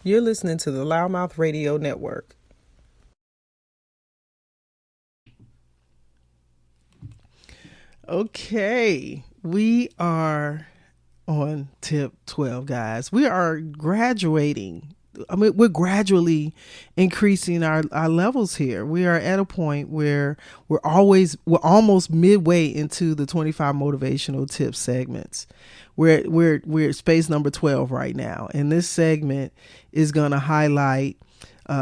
You're listening to the Loudmouth Radio Network. Okay, we are on tip 12, guys. We are graduating. We're gradually increasing our levels here. We are at a point where we're almost midway into the 25 motivational tips segments. We're at space number 12 right now, and this segment is going to highlight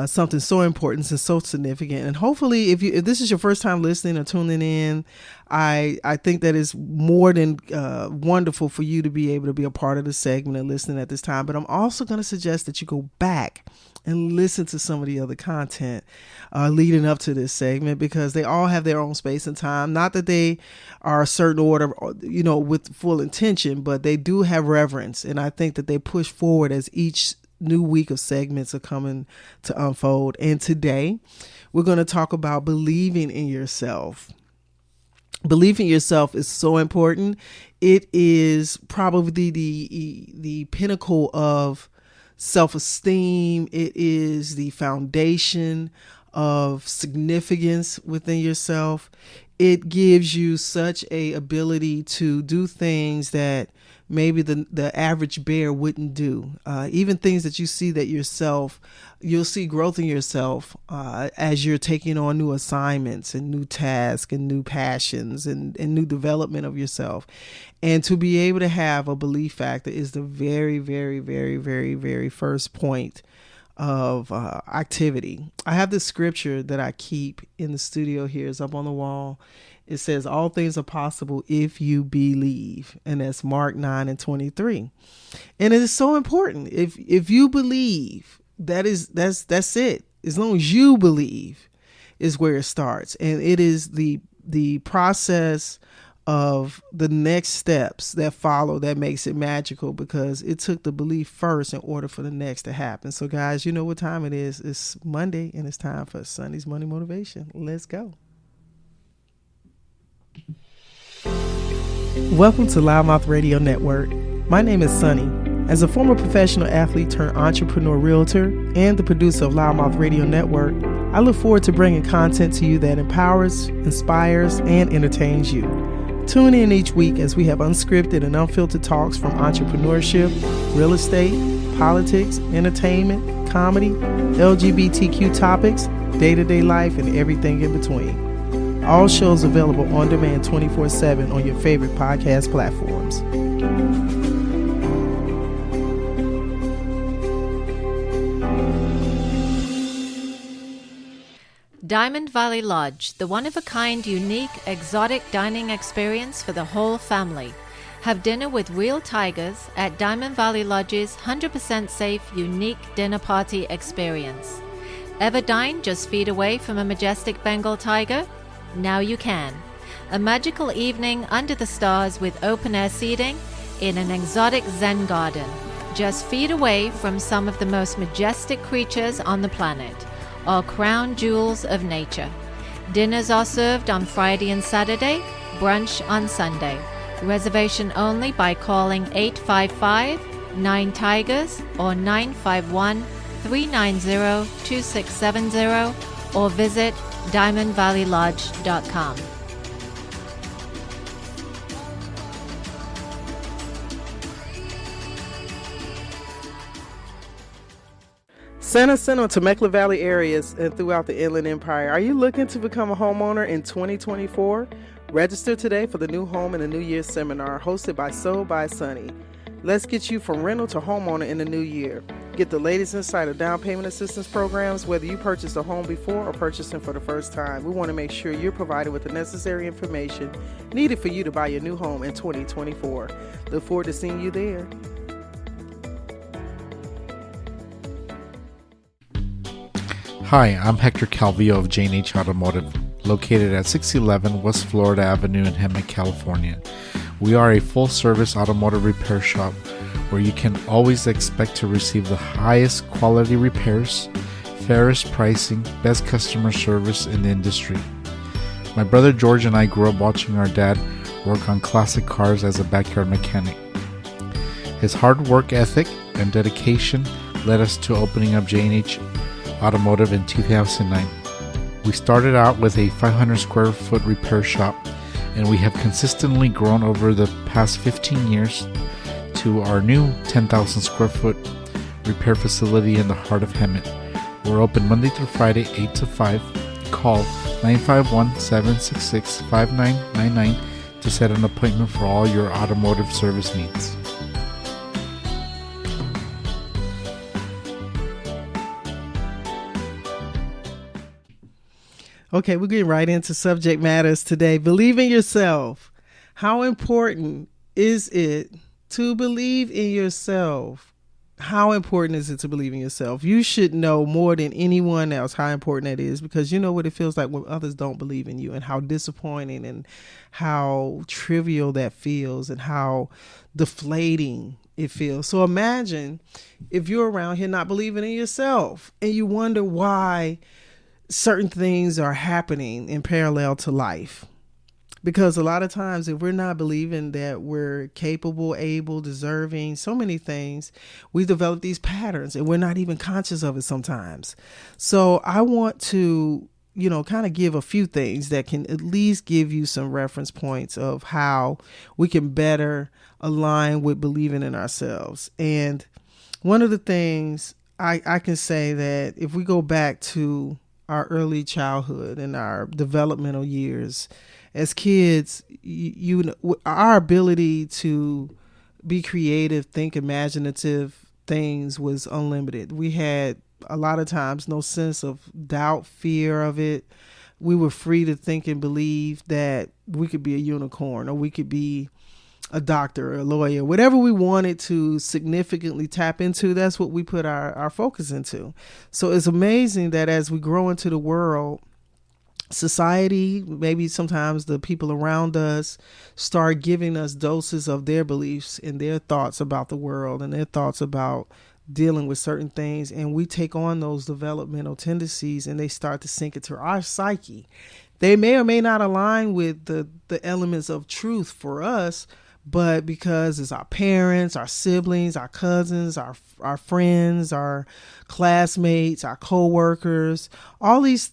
something so important and so significant. And hopefully, if this is your first time listening or tuning in, I think that it's more than wonderful for you to be able to be a part of the segment and listening at this time. But I'm also going to suggest that you go back and listen to some of the other content leading up to this segment, because they all have their own space and time. Not that they are a certain order, with full intention, but they do have reverence. And I think that they push forward as each new week of segments are coming to unfold. And today we're going to talk about believing in yourself. Believing in yourself is so important. It is probably the pinnacle of self-esteem. It is the foundation of significance within yourself. It gives you such a ability to do things that maybe the average bear wouldn't do. Even things that you see that you'll see growth in yourself as you're taking on new assignments and new tasks and new passions and new development of yourself. And to be able to have a belief factor is the very, very, very, very, very first point of activity. I have this scripture that I keep in the studio here. It's up on the wall. It says, all things are possible if you believe. And that's Mark 9:23. And it is so important. If you believe, that's it. As long as you believe is where it starts. And it is the process of the next steps that follow that makes it magical, because it took the belief first in order for the next to happen. So guys, you know what time it is. It's Monday, and it's time for Sonny's Money Motivation. Let's go. Welcome to Loudmouth Radio Network. My name is Sonny. As a former professional athlete turned entrepreneur realtor and the producer of Loudmouth Radio Network, I look forward to bringing content to you that empowers, inspires, and entertains you. Tune in each week as we have unscripted and unfiltered talks from entrepreneurship, real estate, politics, entertainment, comedy, LGBTQ topics, day-to-day life, and everything in between. All shows available on demand 24/7 on your favorite podcast platforms. Diamond Valley Lodge, the one-of-a-kind, unique, exotic dining experience for the whole family. Have dinner with real tigers at Diamond Valley Lodge's 100% safe, unique dinner party experience. Ever dine just feet away from a majestic Bengal tiger? Now you can. A magical evening under the stars with open-air seating in an exotic Zen garden, just feet away from some of the most majestic creatures on the planet, all crown jewels of nature. Dinners are served on Friday and Saturday, brunch on Sunday. Reservation only by calling 855-9-TIGERS or 951-390-2670 or visit diamondvalleylodge.com. Santa Center, Temecula Valley areas, and throughout the Inland Empire. Are you looking to become a homeowner in 2024? Register today for the New Home in the New Year seminar hosted by Sold by Sonny. Let's get you from rental to homeowner in the new year. Get the latest insight of down payment assistance programs, whether you purchased a home before or purchasing for the first time. We want to make sure you're provided with the necessary information needed for you to buy your new home in 2024. Look forward to seeing you there. Hi, I'm Hector Calvillo of J&H Automotive, located at 611 West Florida Avenue in Hemet, California. We are a full-service automotive repair shop where you can always expect to receive the highest quality repairs, fairest pricing, best customer service in the industry. My brother George and I grew up watching our dad work on classic cars as a backyard mechanic. His hard work ethic and dedication led us to opening up J&H Automotive in 2009. We started out with a 500 square foot repair shop, and we have consistently grown over the past 15 years to our new 10,000 square foot repair facility in the heart of Hemet. We're open Monday through Friday, 8 to 5. Call 951-766-5999 to set an appointment for all your automotive service needs. Okay, we're getting right into subject matters today. Believe in yourself. How important is it to believe in yourself? How important is it to believe in yourself? You should know more than anyone else how important that is, because you know what it feels like when others don't believe in you, and how disappointing and how trivial that feels and how deflating it feels. So imagine if you're around here not believing in yourself and you wonder why certain things are happening in parallel to life. Because a lot of times, if we're not believing that we're capable, able, deserving, so many things, we develop these patterns and we're not even conscious of it sometimes. So I want to, kind of give a few things that can at least give you some reference points of how we can better align with believing in ourselves. And one of the things I can say that if we go back to our early childhood and our developmental years, as kids, our ability to be creative, think imaginative things was unlimited. We had a lot of times no sense of doubt, fear of it. We were free to think and believe that we could be a unicorn, or we could be a doctor or a lawyer. Whatever we wanted to significantly tap into, that's what we put our focus into. So it's amazing that as we grow into the world, society, maybe sometimes the people around us, start giving us doses of their beliefs and their thoughts about the world and their thoughts about dealing with certain things, and we take on those developmental tendencies and they start to sink into our psyche. They may or may not align with the elements of truth for us, but because it's our parents, our siblings, our cousins, our friends, our classmates, our co-workers, all these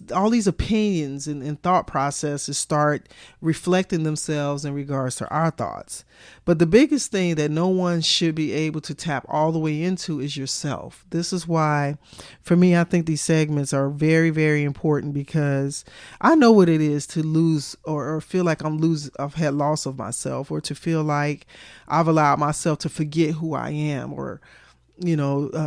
opinions and thought processes start reflecting themselves in regards to our thoughts. But the biggest thing that no one should be able to tap all the way into is yourself. This is why, for me, I think these segments are very, very important, because I know what it is to lose or feel like I've had loss of myself, or to feel like I've allowed myself to forget who I am, or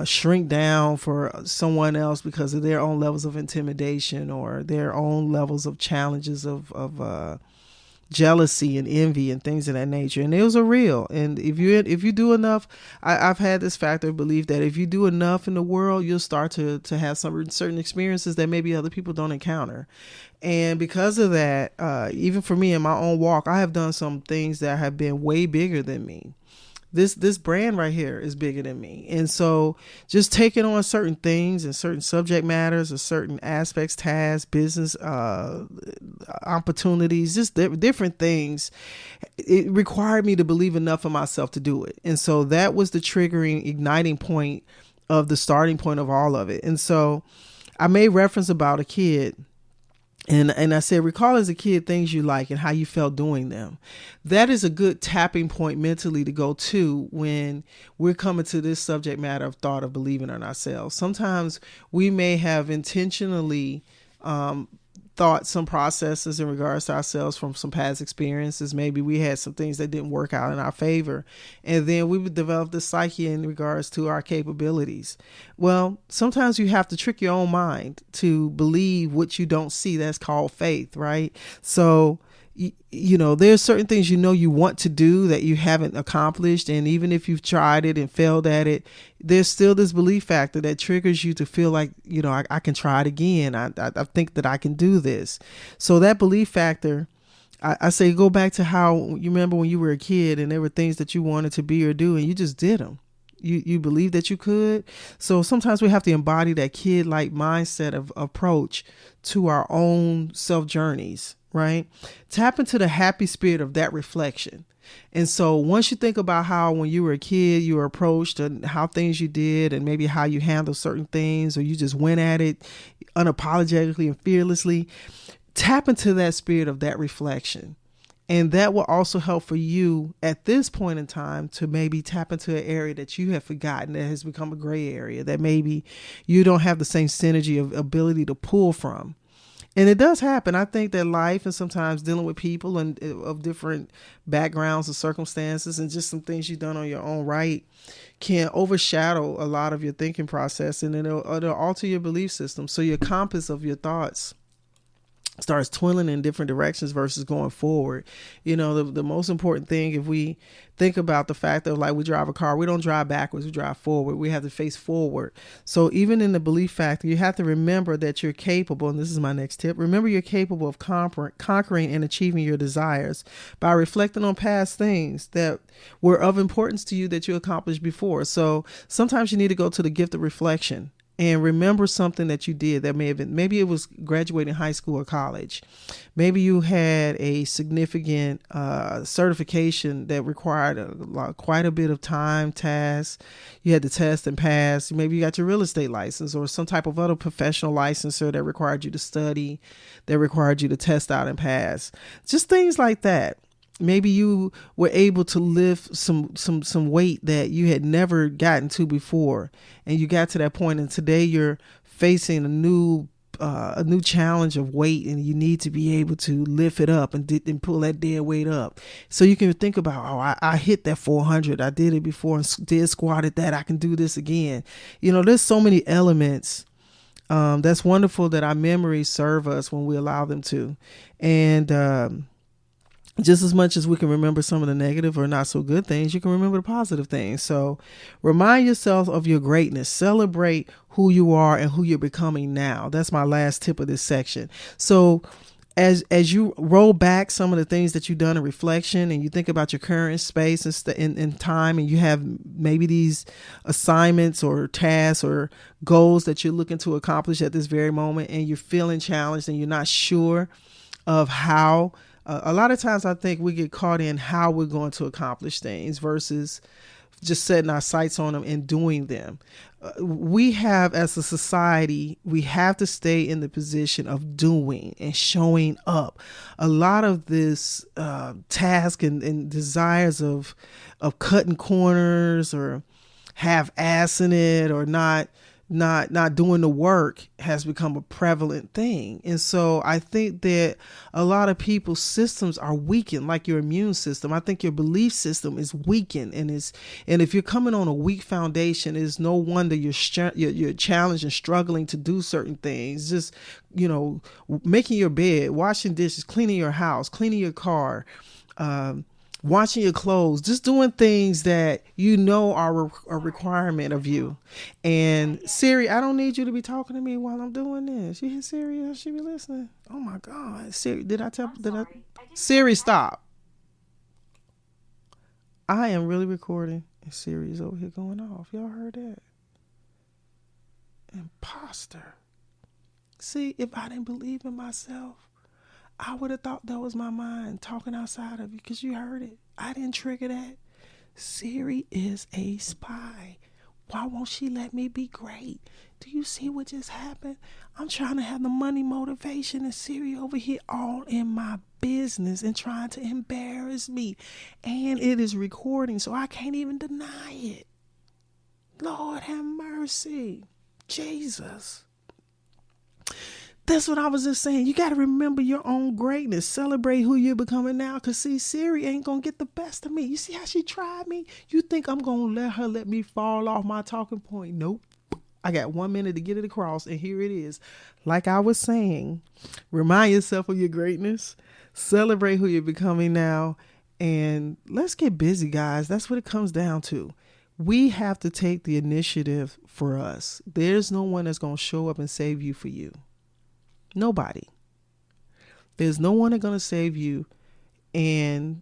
shrink down for someone else because of their own levels of intimidation or their own levels of challenges of jealousy and envy and things of that nature. And those are real. And if you do enough, I've had this factor of belief that if you do enough in the world, you'll start to have some certain experiences that maybe other people don't encounter. And because of that, even for me in my own walk, I have done some things that have been way bigger than me. This brand right here is bigger than me. And so just taking on certain things and certain subject matters or certain aspects, tasks, business opportunities, just different things, it required me to believe enough in myself to do it. And so that was the triggering, igniting point of the starting point of all of it. And so I made reference about a kid. And I said, recall as a kid things you like and how you felt doing them. That is a good tapping point mentally to go to when we're coming to this subject matter of thought of believing in ourselves. Sometimes we may have intentionally thought some processes in regards to ourselves from some past experiences. Maybe we had some things that didn't work out in our favor. And then we would develop the psyche in regards to our capabilities. Well, sometimes you have to trick your own mind to believe what you don't see. That's called faith, right? So, there's certain things you want to do that you haven't accomplished. And even if you've tried it and failed at it, there's still this belief factor that triggers you to feel like, I can try it again. I think that I can do this. So that belief factor, I say, go back to how you remember when you were a kid and there were things that you wanted to be or do and you just did them. You believe that you could. So sometimes we have to embody that kid-like mindset of approach to our own self journeys. right? Tap into the happy spirit of that reflection. And so once you think about how when you were a kid you were approached and how things you did and maybe how you handled certain things, or you just went at it unapologetically and fearlessly, tap into that spirit of that reflection. And that will also help for you at this point in time to maybe tap into an area that you have forgotten, that has become a gray area, that maybe you don't have the same synergy of ability to pull from. And it does happen. I think that life and sometimes dealing with people and of different backgrounds and circumstances and just some things you've done on your own right can overshadow a lot of your thinking process, and it'll alter your belief system. So your compass of your thoughts starts twirling in different directions versus going forward. You know, the most important thing, if we think about the fact that like we drive a car, we don't drive backwards, we drive forward. We have to face forward. So even in the belief factor, you have to remember that you're capable, and this is my next tip, remember you're capable of conquering and achieving your desires by reflecting on past things that were of importance to you that you accomplished before. So sometimes you need to go to the gift of reflection and remember something that you did that may have been, maybe it was graduating high school or college. Maybe you had a significant certification that required quite a bit of time, tasks. You had to test and pass. Maybe you got your real estate license or some type of other professional licensure that required you to study, that required you to test out and pass. Just things like that. Maybe you were able to lift some weight that you had never gotten to before, and you got to that point, and today you're facing a new challenge of weight, and you need to be able to lift it up and pull that dead weight up. So you can think about, oh, I hit that 400. I did it before and did squatted that. I can do this again. You know, there's so many elements. That's wonderful that our memories serve us when we allow them to. And, just as much as we can remember some of the negative or not so good things, you can remember the positive things. So remind yourself of your greatness. Celebrate who you are and who you're becoming now. That's my last tip of this section. So as you roll back some of the things that you've done in reflection, and you think about your current space in time, and you have maybe these assignments or tasks or goals that you're looking to accomplish at this very moment, and you're feeling challenged and you're not sure of how. A lot of times I think we get caught in how we're going to accomplish things versus just setting our sights on them and doing them. We have, as a society, we have to stay in the position of doing and showing up. A lot of this task and desires of cutting corners or half-assing it or not doing the work has become a prevalent thing. And so I think that a lot of people's systems are weakened, like your immune system. I think your belief system is weakened, and if you're coming on a weak foundation, it's no wonder you're challenged and struggling to do certain things. Just, you know, making your bed, washing dishes, cleaning your house, cleaning your car, washing your clothes, just doing things that you know are a requirement of you. And Siri, I don't need you to be talking to me while I'm doing this. You hear Siri? She be listening. Oh my God. Siri, Siri, stop. I am really recording and Siri is over here going off. Y'all heard that? Imposter. See, if I didn't believe in myself, I would have thought that was my mind talking outside of you, because you heard it. I didn't trigger that. Siri is a spy. Why won't she let me be great? Do you see what just happened? I'm trying to have the money motivation, and Siri over here all in my business and trying to embarrass me. And it is recording, so I can't even deny it. Lord have mercy. Jesus. That's what I was just saying. You got to remember your own greatness. Celebrate who you're becoming now. Because, see, Siri ain't going to get the best of me. You see how she tried me? You think I'm going to let me fall off my talking point? Nope. I got 1 minute to get it across, and here it is. Like I was saying, remind yourself of your greatness. Celebrate who you're becoming now. And let's get busy, guys. That's what it comes down to. We have to take the initiative for us. There's no one that's going to show up and save you for you. Nobody. There's no one that's going to save you. And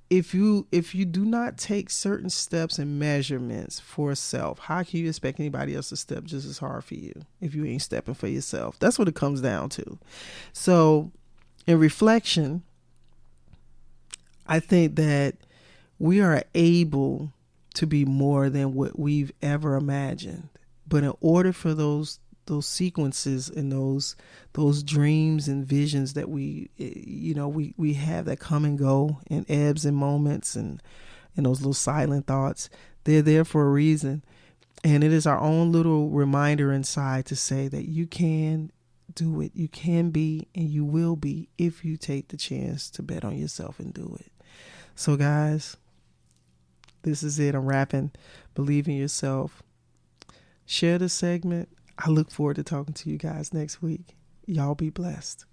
if you do not take certain steps and measurements for self, how can you expect anybody else to step just as hard for you if you ain't stepping for yourself? That's what it comes down to. So in reflection, I think that we are able to be more than what we've ever imagined. But in order for those sequences and those dreams and visions that we have that come and go in ebbs and moments and those little silent thoughts, they're there for a reason. And it is our own little reminder inside to say that you can do it. You can be and you will be if you take the chance to bet on yourself and do it. So guys, this is it. I'm wrapping. Believe in yourself. Share the segment. I look forward to talking to you guys next week. Y'all be blessed.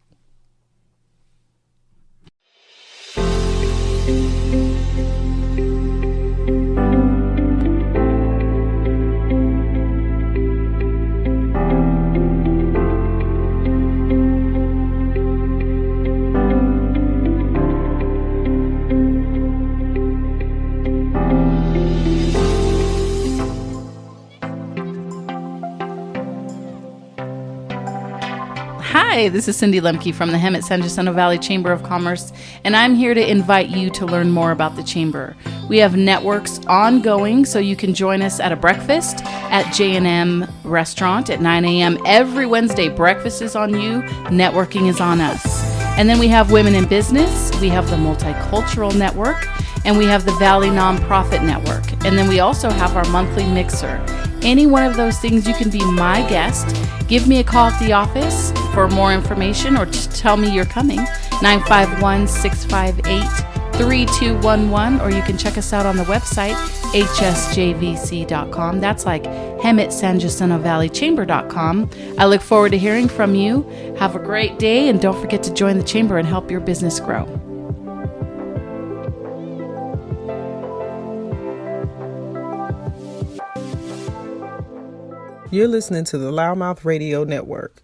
Hi, this is Cindy Lemke from the Hemet-San Jacinto Valley Chamber of Commerce, and I'm here to invite you to learn more about the Chamber. We have networks ongoing, so you can join us at a breakfast at J&M Restaurant at 9 a.m. every Wednesday. Breakfast is on you, networking is on us. And then we have Women in Business, we have the Multicultural Network, and we have the Valley Nonprofit Network. And then we also have our monthly mixer. Any one of those things, you can be my guest. Give me a call at the office for more information or just tell me you're coming. 951-658-3211, or you can check us out on the website, hsjvc.com. That's like Hemet-San-Jacinto-Valley-Chamber.com. I look forward to hearing from you. Have a great day, and don't forget to join the Chamber and help your business grow. You're listening to the Loudmouth Radio Network.